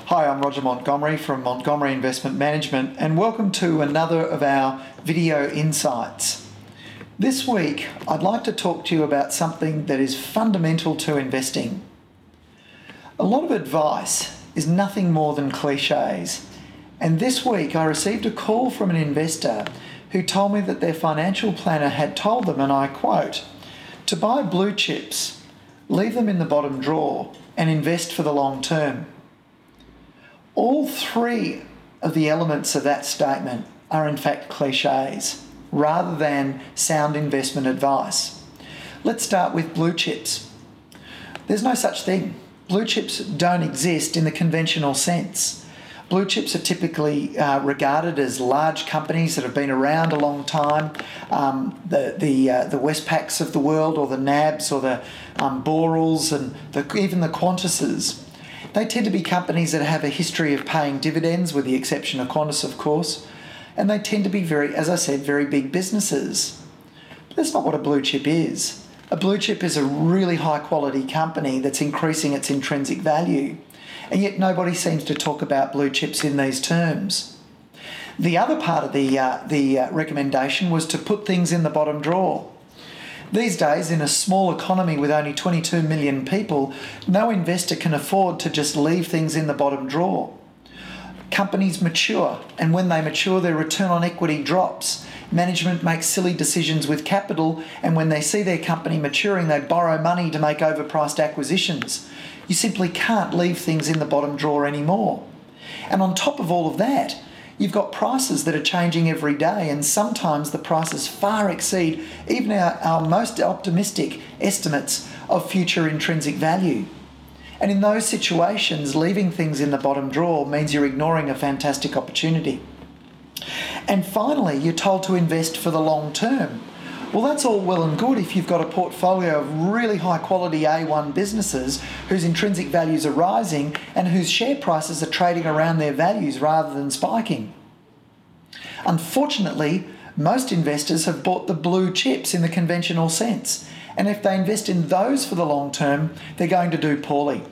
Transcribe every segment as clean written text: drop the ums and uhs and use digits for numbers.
Hi, I'm Roger Montgomery from Montgomery Investment Management, and welcome to another of our video insights. This week, I'd like to talk to you about something that is fundamental to investing. A lot of advice is nothing more than cliches, and this week I received a call from an investor who told me that their financial planner had told them, and I quote, to buy blue chips, leave them in the bottom drawer, and invest for the long term. All three of the elements of that statement are in fact cliches rather than sound investment advice. Let's start with blue chips. There's no such thing. Blue chips don't exist in the conventional sense. Blue chips are typically regarded as large companies that have been around a long time, the Westpacs of the world, or the NABs, or the Borals, and even the Qantases. They tend to be companies that have a history of paying dividends, with the exception of Qantas, of course, and they tend to be very big businesses. But that's not what a blue chip is. A blue chip is a really high quality company that's increasing its intrinsic value, and yet nobody seems to talk about blue chips in these terms. The other part of the recommendation was to put things in the bottom drawer. These days, in a small economy with only 22 million people, no investor can afford to just leave things in the bottom drawer. Companies mature, and when they mature, their return on equity drops. Management makes silly decisions with capital, and when they see their company maturing, they borrow money to make overpriced acquisitions. You simply can't leave things in the bottom drawer anymore. And on top of all of that, you've got prices that are changing every day, and sometimes the prices far exceed even our most optimistic estimates of future intrinsic value. And in those situations, leaving things in the bottom drawer means you're ignoring a fantastic opportunity. And finally, you're told to invest for the long term. Well, that's all well and good if you've got a portfolio of really high quality A1 businesses whose intrinsic values are rising and whose share prices are trading around their values rather than spiking. Unfortunately, most investors have bought the blue chips in the conventional sense, and if they invest in those for the long term, they're going to do poorly.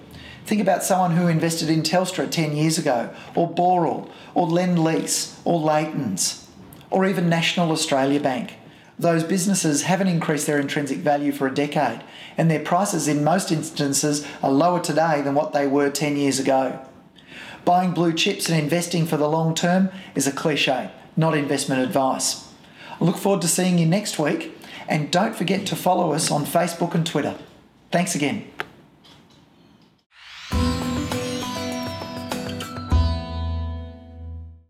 Think about someone who invested in Telstra 10 years ago, or Boral, or Lend-Lease, or Leighton's, or even National Australia Bank. Those businesses haven't increased their intrinsic value for a decade, and their prices in most instances are lower today than what they were 10 years ago. Buying blue chips and investing for the long term is a cliche, not investment advice. I look forward to seeing you next week, and don't forget to follow us on Facebook and Twitter. Thanks again.